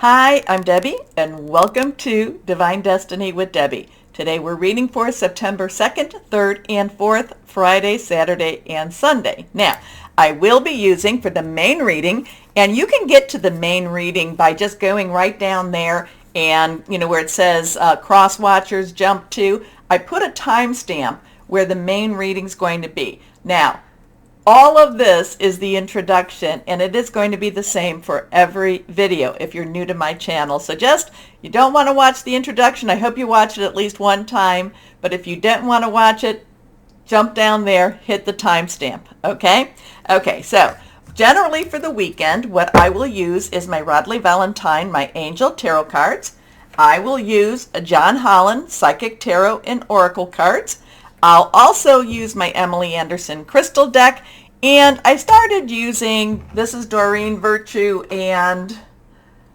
Hi, I'm Debbie, and welcome to Divine Destiny with Debbie. Today we're reading for September 2nd, 3rd, and 4th, Friday, Saturday, and Sunday. Now, I will be using for the main reading, and you can get to the main reading by just going right down there and, where it says Crosswatchers Jump to. I put a timestamp where the main reading's going to be. Now, all of this is the introduction, and it is going to be the same for every video if you're new to my channel. So you don't want to watch the introduction. I hope you watch it at least one time, but if you don't want to watch it, jump down there, hit the timestamp, okay? Okay, so generally for the weekend, what I will use is my Rodley Valentine, my Angel Tarot cards. I will use a John Holland Psychic Tarot and Oracle cards. I'll also use my Emily Anderson Crystal deck, and I started using, this is Doreen Virtue and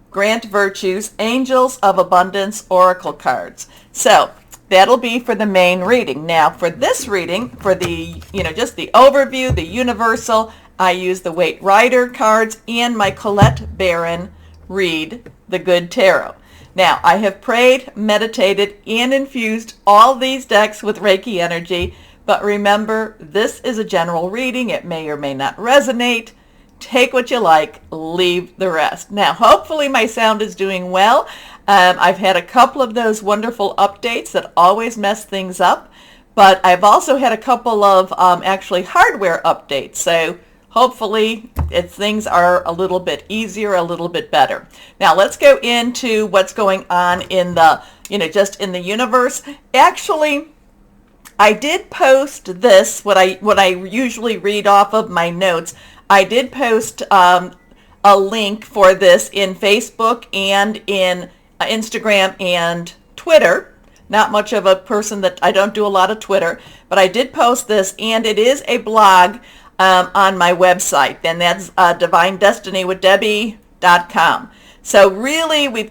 Grant Virtue's Angels of Abundance Oracle cards. So that'll be for the main reading. Now for this reading, for the, just the overview, the universal, I use the Waite Rider cards and my Colette Barron Read the Good Tarot. Now, I have prayed, meditated, and infused all these decks with Reiki energy, but remember, this is a general reading. It may or may not resonate. Take what you like, leave the rest. Now, hopefully my sound is doing well. I've had a couple of those wonderful updates that always mess things up, but I've also had a couple of actually hardware updates, so hopefully things are a little bit easier, a little bit better. Now let's go into what's going on in the, just in the universe. Actually, I did post this, what I usually read off of my notes. I did post a link for this in Facebook and in Instagram and Twitter. Not much of a person I don't do a lot of Twitter, but I did post this, and it is a blog on my website, and that's divinedestinywithdebbie.com. So really we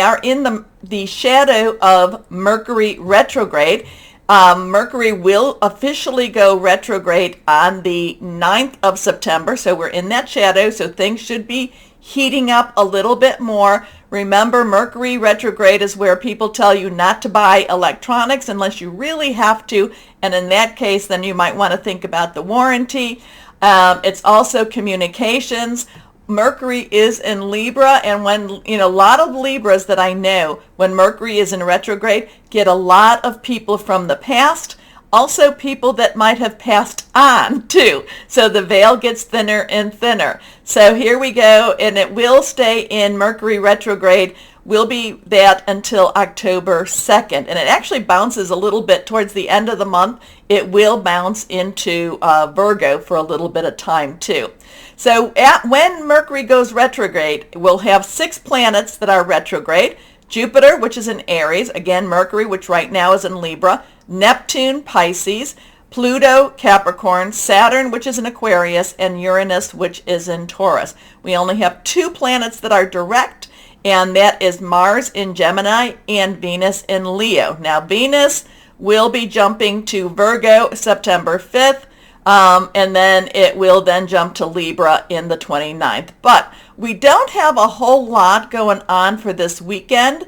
are in the shadow of Mercury retrograde. Mercury will officially go retrograde on the 9th of September, so we're in that shadow, so things should be heating up a little bit more. Remember, Mercury retrograde is where people tell you not to buy electronics unless you really have to, and in that case, then you might want to think about the warranty. It's also communications. Mercury is in Libra, and when, a lot of Libras that I know, when Mercury is in retrograde, get a lot of people from the past, also people that might have passed on too. So the veil gets thinner and thinner. So here we go, and it will stay in Mercury retrograde. Will be that until October 2nd. And it actually bounces a little bit towards the end of the month. It will bounce into Virgo for a little bit of time too. So when Mercury goes retrograde, we'll have 6 planets that are retrograde. Jupiter, which is in Aries, again Mercury, which right now is in Libra, Neptune, Pisces, Pluto, Capricorn, Saturn, which is in Aquarius, and Uranus, which is in Taurus. We only have 2 planets that are direct, and that is Mars in Gemini and Venus in Leo. Now Venus will be jumping to Virgo September 5th, and then it will then jump to Libra in the 29th. But we don't have a whole lot going on for this weekend.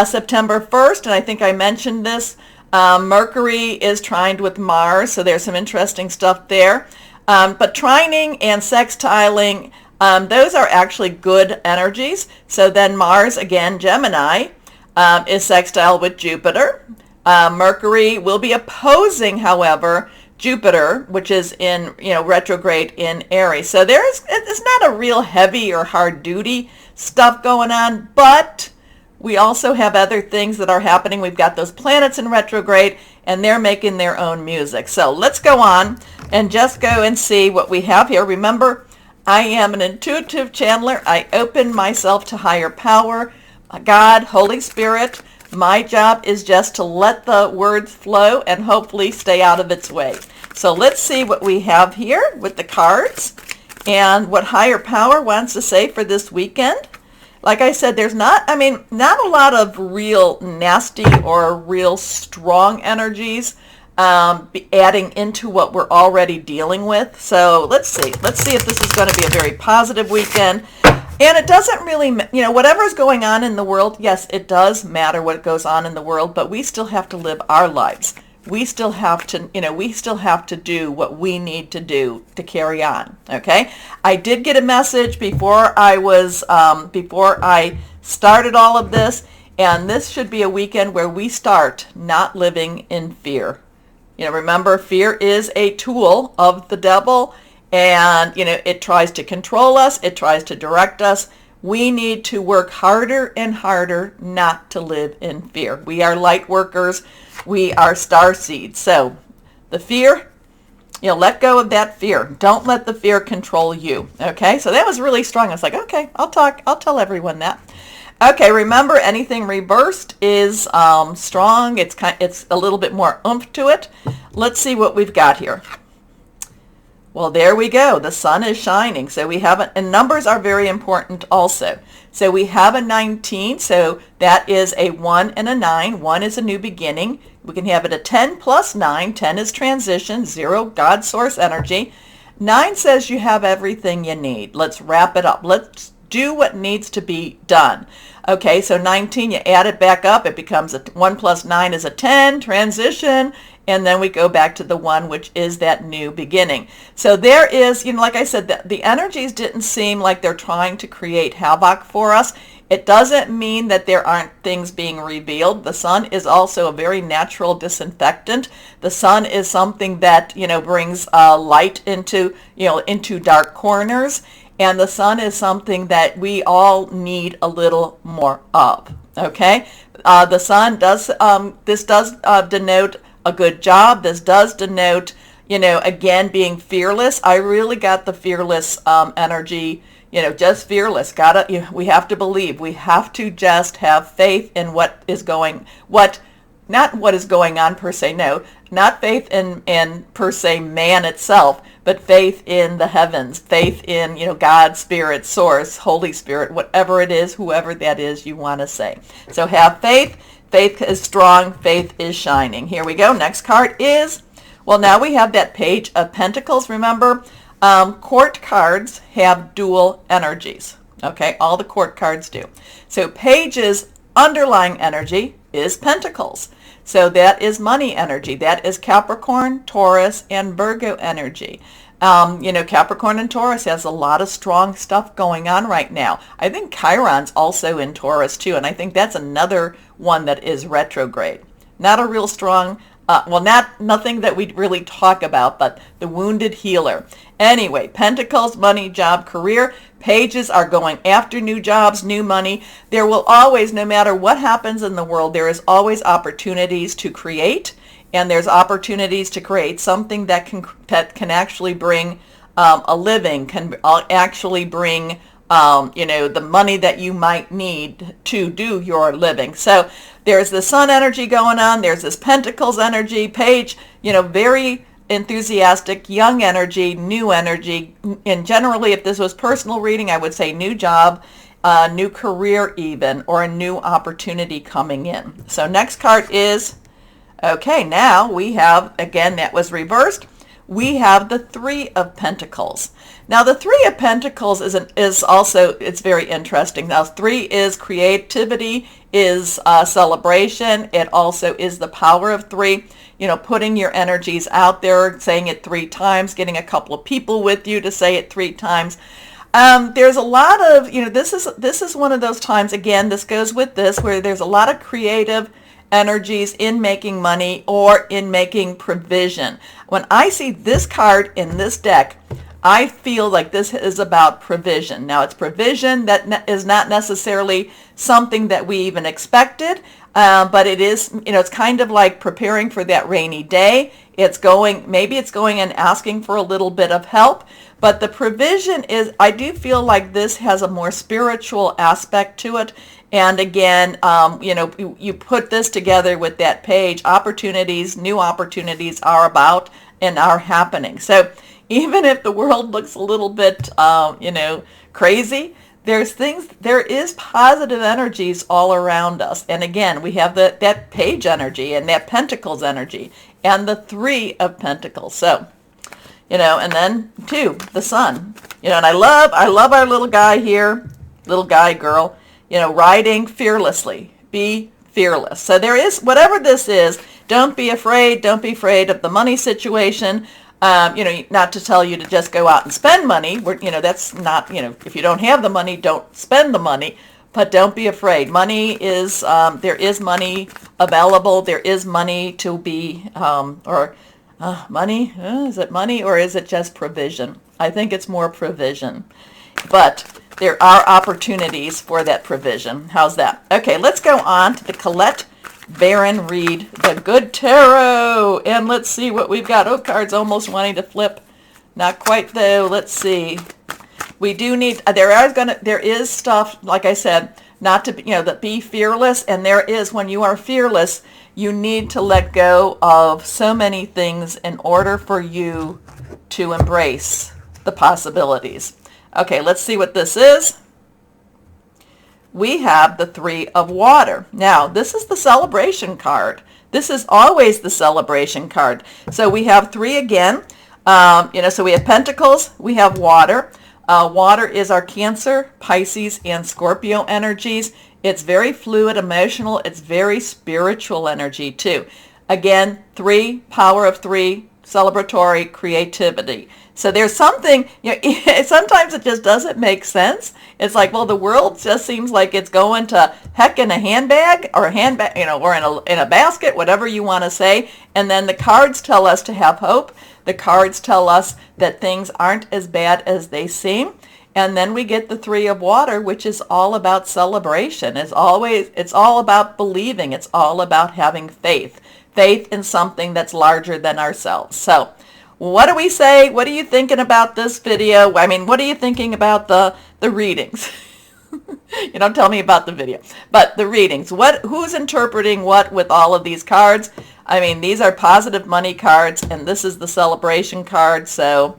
September 1st, and I think I mentioned this, Mercury is trined with Mars, so there's some interesting stuff there. But trining and sextiling, those are actually good energies. So then Mars, again, Gemini, is sextile with Jupiter. Mercury will be opposing, however, Jupiter, which is in, retrograde in Aries. So it's not a real heavy or hard duty stuff going on, but we also have other things that are happening. We've got those planets in retrograde, and they're making their own music. So let's go on and just go and see what we have here. Remember, I am an intuitive channeler. I open myself to higher power, God, Holy Spirit. My job is just to let the words flow and hopefully stay out of its way. So let's see what we have here with the cards and what higher power wants to say for this weekend. Like I said, there's not a lot of real nasty or real strong energies adding into what we're already dealing with. So let's see if this is going to be a very positive weekend. And it doesn't really, whatever's going on in the world, yes, it does matter what goes on in the world, but we still have to live our lives. We still have to do what we need to do to carry on. Okay. I did get a message before I started all of this, and this should be a weekend where we start not living in fear. Remember, fear is a tool of the devil, and, it tries to control us. It tries to direct us. We need to work harder and harder not to live in fear. We are light workers. We are star seeds. So the fear, let go of that fear. Don't let the fear control you. Okay. So that was really strong. I was like, okay, I'll tell everyone that. Okay. Remember, anything reversed is strong. It's a little bit more oomph to it. Let's see what we've got here. Well, there we go. The sun is shining. So we have and numbers are very important also. So we have a 19. So that is a 1 and a 9. 1 is a new beginning. We can have it a 10 plus 9. 10 is transition. 0, God source energy. 9 says you have everything you need. Let's wrap it up. Let's do what needs to be done. Okay, so 19, you add it back up. It becomes 1 plus 9 is a 10, transition. And then we go back to the 1, which is that new beginning. So there is, like I said, the energies didn't seem like they're trying to create havoc for us. It doesn't mean that there aren't things being revealed. The sun is also a very natural disinfectant. The sun is something that, brings light into dark corners. And the sun is something that we all need a little more of. Okay? The sun does, this does denote a good job. This does denote, again, being fearless. I really got the fearless energy, just fearless. We have to believe. We have to just have faith in not what is going on per se, no, not faith in per se man itself, but faith in the heavens, faith in, God, Spirit, Source, Holy Spirit, whatever it is, whoever that is you want to say. So have faith. Faith is strong. Faith is shining. Here we go. Next card is, well, now we have that Page of Pentacles. Remember, court cards have dual energies. Okay, all the court cards do. So Page's underlying energy is Pentacles. So that is money energy. That is Capricorn, Taurus, and Virgo energy. Capricorn and Taurus has a lot of strong stuff going on right now. I think Chiron's also in Taurus too, and I think that's another one that is retrograde. Not a real strong, nothing that we really talk about, but the wounded healer. Anyway, Pentacles, money, job, career. Pages are going after new jobs, new money. There will always, no matter what happens in the world, there is always opportunities to create. And there's opportunities to create something that can actually bring a living, can actually bring the money that you might need to do your living. So there's the sun energy going on. There's this Pentacles energy. Page, very enthusiastic, young energy, new energy. And generally, if this was personal reading, I would say new job, new career even, or a new opportunity coming in. So next card is, okay, now we have, again, that was reversed. We have the 3 of Pentacles. Now, the 3 of Pentacles is also, it's very interesting. Now, 3 is creativity, is celebration. It also is the power of 3, putting your energies out there, saying it 3 times, getting a couple of people with you to say it 3 times. There's a lot of, this is one of those times, again, this goes with this, where there's a lot of creative energies in making money or in making provision. When I see this card in this deck, I feel like this is about provision. Now, it's provision that is not necessarily something that we even expected, but it is, it's kind of like preparing for that rainy day. Maybe it's going and asking for a little bit of help, but the provision is, I do feel like this has a more spiritual aspect to it. And again, you put this together with that page, opportunities, new opportunities are about and are happening. So even if the world looks a little bit, crazy, there is positive energies all around us. And again, we have that Page energy and that Pentacles energy and the 3 of Pentacles. So, and then 2, the sun, and I love our little guy here. little guy, girl, riding fearlessly. Be fearless. So there is, whatever this is, don't be afraid. Don't be afraid of the money situation. Not to tell you to just go out and spend money. That's not, if you don't have the money, don't spend the money. But don't be afraid. Money is, there is money available. There is money to be, money, is it money or is it just provision? I think it's more provision. But there are opportunities for that provision. How's that? Okay, let's go on to the Colette Baron Reed, the Good Tarot. And let's see what we've got. Oh, cards almost wanting to flip. Not quite though. Let's see. We do need, there is stuff, like I said, not to, that be fearless. And there is, when you are fearless, you need to let go of so many things in order for you to embrace the possibilities. Okay, let's see what this is. We have the Three of Water. Now, this is the celebration card. This is always the celebration card. So we have three again. So we have Pentacles, we have Water. Water is our Cancer, Pisces, and Scorpio energies. It's very fluid, emotional. It's very spiritual energy too. Again, three, power of three, celebratory, creativity. So there's something, sometimes it just doesn't make sense. It's like, well, the world just seems like it's going to heck in a handbag or or in a basket, whatever you want to say. And then the cards tell us to have hope. The cards tell us that things aren't as bad as they seem. And then we get the Three of Water, which is all about celebration. It's all about believing. It's all about having faith. Faith in something that's larger than ourselves. So what do we say? What are you thinking about this video? I mean, what are you thinking about the readings? You don't tell me about the video, but the readings. Who's interpreting what with all of these cards? I mean, these are positive money cards, and this is the celebration card. So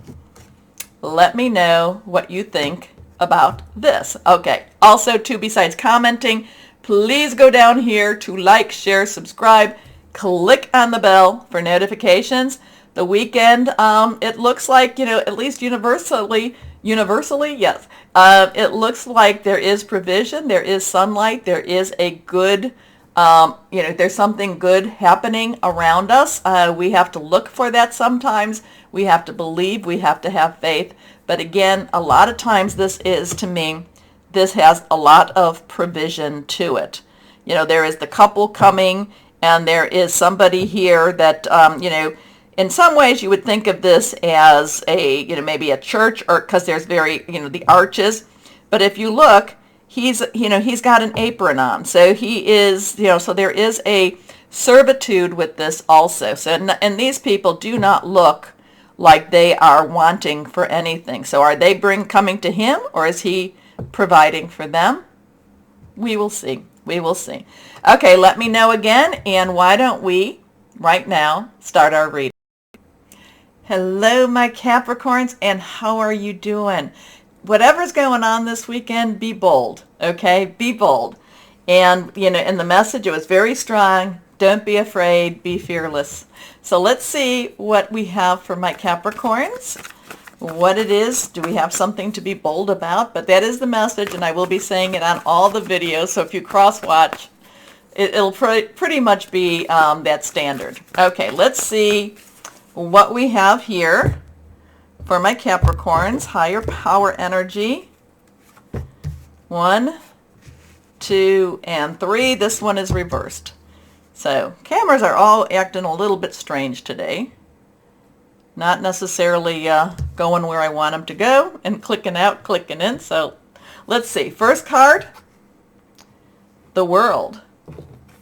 let me know what you think about this. Okay. Also, too, besides commenting, please go down here to like, share, subscribe, click on the bell for notifications. The weekend, it looks like, at least universally, yes. It looks like there is provision, there is sunlight, there is a good, there's something good happening around us. We have to look for that sometimes. We have to believe, we have to have faith. But again, a lot of times this has a lot of provision to it. There is the couple coming, and there is somebody here that, in some ways you would think of this as maybe a church, or because there's the arches. But if you look, he's got an apron on. So he is, so there is a servitude with this also. So, and these people do not look like they are wanting for anything. So are they coming to him, or is he providing for them? We will see. We will see. Okay, let me know again. And why don't we right now start our reading? Hello, my Capricorns, and how are you doing? Whatever's going on this weekend, be bold, okay? Be bold. And, in the message, it was very strong. Don't be afraid. Be fearless. So let's see what we have for my Capricorns. What it is. Do we have something to be bold about? But that is the message, and I will be saying it on all the videos. So if you cross-watch, it'll pretty much be that standard. Okay, let's see what we have here for my Capricorns. Higher power energy. 1, 2, and 3. This one is reversed. So cameras are all acting a little bit strange today. Not necessarily going where I want them to go, and clicking out, clicking in. So let's see. First card, the World.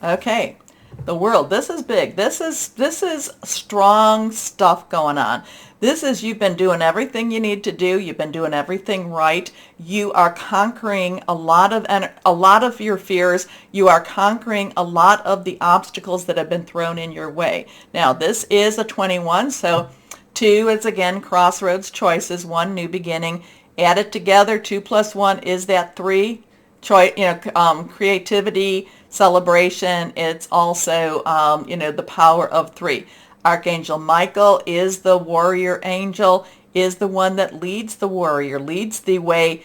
Okay. The World. This is big. This is strong stuff going on. This is, you've been doing everything you need to do. You've been doing everything right. You are conquering a lot of your fears. You are conquering a lot of the obstacles that have been thrown in your way. Now, this is a 21, so 2 is again crossroads, choices, 1 new beginning. Add it together. 2 plus 1 is that 3. Creativity, celebration. It's also, the power of 3. Archangel Michael is the warrior angel. is the one that leads the warrior, leads the way,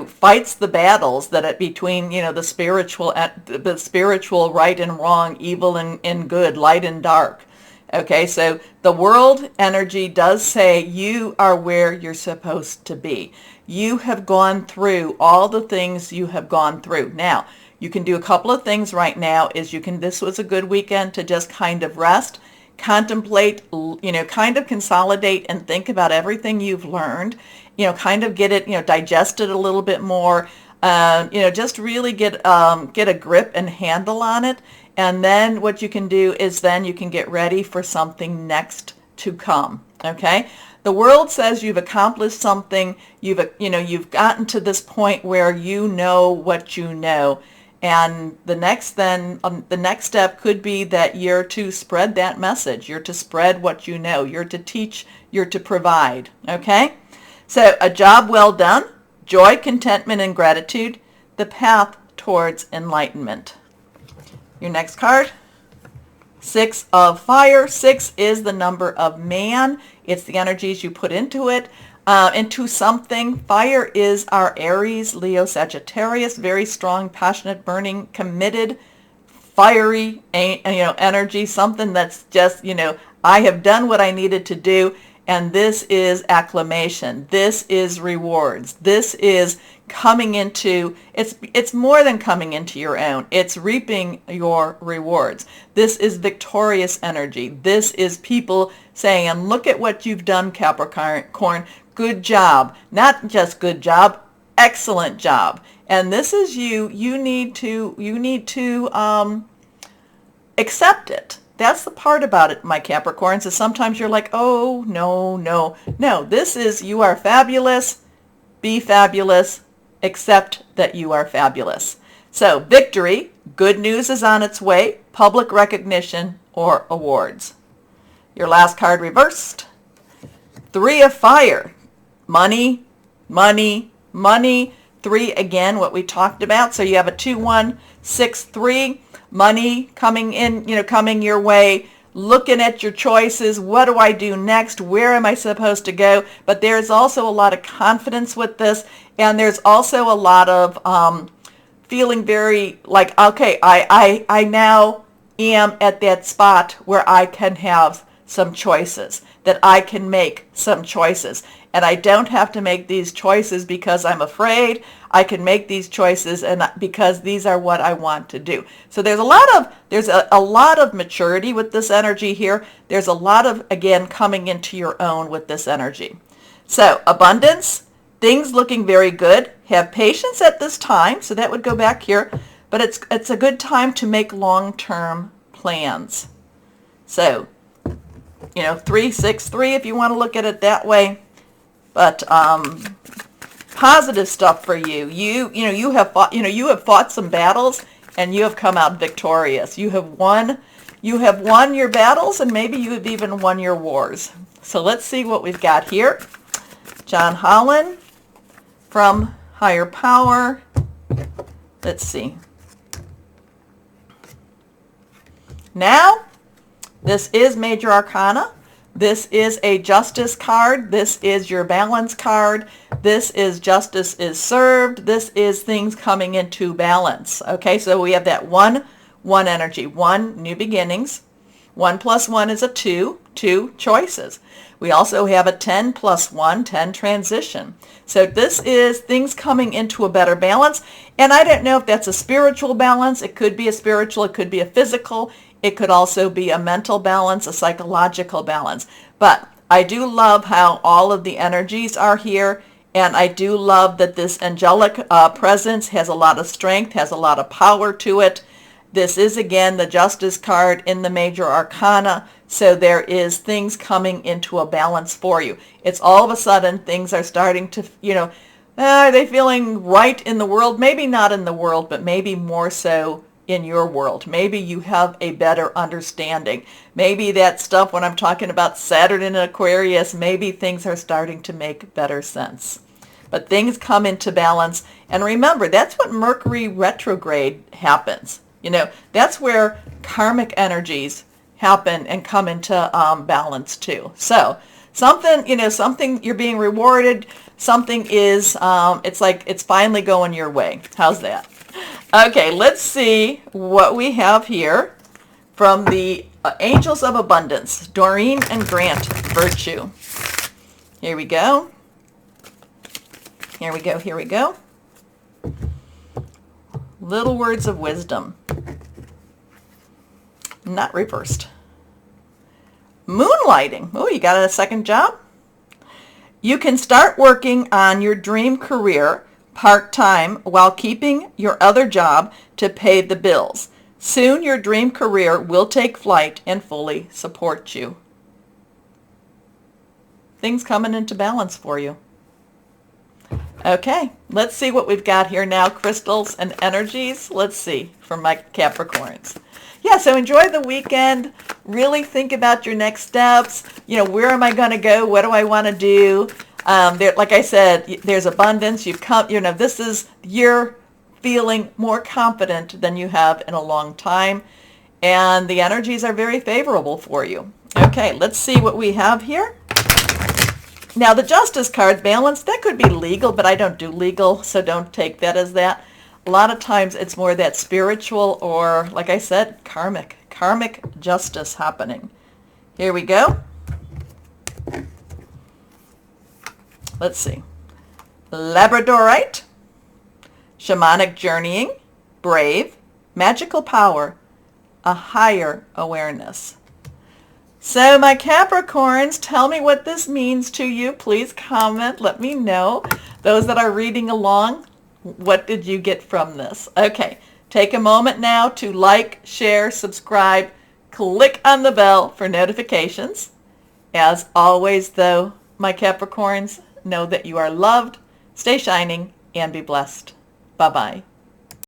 fights the battles that between, the spiritual right and wrong, evil and good, light and dark. Okay, so the world energy does say you are where you're supposed to be. You have gone through all the things you have gone through. Now, you can do a couple of things right now. This was a good weekend to just kind of rest, contemplate, kind of consolidate and think about everything you've learned, kind of get it, digest it a little bit more, just really get a grip and handle on it. And then what you can do is then you can get ready for something next to come. Okay? The world says you've accomplished something. You've gotten to this point where you know what you know. And the next step could be that you're to spread that message. You're to spread what you know. You're to teach. You're to provide. Okay? So a job well done, joy, contentment, and gratitude, the path towards enlightenment. Your next card, 6 of fire. 6 is the number of man. It's the energies you put into it, into something. Fire is our Aries, Leo, Sagittarius, very strong, passionate, burning, committed, fiery, energy, something that's just, I have done what I needed to do. And this is acclamation. This is rewards. This is coming into, it's more than coming into your own. It's reaping your rewards. This is victorious energy. This is people saying, and look at what you've done, Capricorn. Good job. Not just good job, excellent job. And this is you. You need to accept it. That's the part about it, my Capricorns, is sometimes you're like, oh, no. This is, you are fabulous, be fabulous, accept that you are fabulous. So victory, good news is on its way, public recognition or awards. Your last card reversed, 3 of fire, money. 3, again, what we talked about. So you have a 2-1, 6-3. Money coming in, coming your way, looking at your choices. What do I do next? Where am I supposed to go? But there's also a lot of confidence with this. And there's also a lot of feeling very like, okay, I now am at that spot where I can have some choices, that I can make some choices. And I don't have to make these choices because I'm afraid. I can make these choices and because these are what I want to do. So there's a lot of maturity with this energy here. There's a lot of, again, coming into your own with this energy. So abundance, things looking very good. Have patience at this time. So that would go back here. But it's a good time to make long-term plans. So 3, 6, 3 if you want to look at it that way. But positive stuff for you. You have fought some battles and you have come out victorious. You have won your battles and maybe you have even won your wars. So let's see what we've got here. John Holland from Higher Power. Let's see. Now, this is Major Arcana. This is a Justice card. This is your Balance card. This is Justice is served. This is things coming into balance. Okay, so we have that 1 energy. 1, new beginnings. 1 plus 1 is a 2. 2, choices. We also have a 10 plus 1, 10, transition. So this is things coming into a better balance. And I don't know if that's a spiritual balance. It could be a spiritual. It could be a physical. It could also be a mental balance, a psychological balance. But I do love how all of the energies are here. And I do love that this angelic presence has a lot of strength, has a lot of power to it. This is, again, the Justice card in the Major Arcana. So there is things coming into a balance for you. It's all of a sudden things are starting to, are they feeling right in the world? Maybe not in the world, but maybe more so in your world. Maybe you have a better understanding. Maybe that stuff when I'm talking about Saturn in Aquarius, maybe things are starting to make better sense. But things come into balance. And remember, that's what Mercury retrograde happens. That's where karmic energies happen and come into balance too. So Something, something you're being rewarded. Something is, it's like it's finally going your way. How's that? Okay, let's see what we have here from the Angels of Abundance, Doreen and Grant Virtue. Here we go. Here we go. Here we go. Little words of wisdom. Not reversed. Moonlighting. Oh, you got a second job? You can start working on your dream career part-time while keeping your other job to pay the bills. Soon your dream career will take flight and fully support you. Things coming into balance for you. Okay, let's see what we've got here now. Crystals and energies. Let's see for my Capricorns. Yeah, so enjoy the weekend. Really think about your next steps. Where am I going to go? What do I want to do? Like I said, there's abundance. You're feeling more confident than you have in a long time. And the energies are very favorable for you. Okay, let's see what we have here. Now, the Justice card, balance, that could be legal, but I don't do legal, so don't take that as that. A lot of times it's more that spiritual or, like I said, karmic justice happening. Here we go. Let's see. Labradorite, shamanic journeying, brave, magical power, a higher awareness. So my Capricorns, tell me what this means to you. Please comment. Let me know. Those that are reading along, what did you get from this? Okay, take a moment now to like, share, subscribe, click on the bell for notifications. As always, though, my Capricorns, know that you are loved, stay shining, and be blessed. Bye-bye.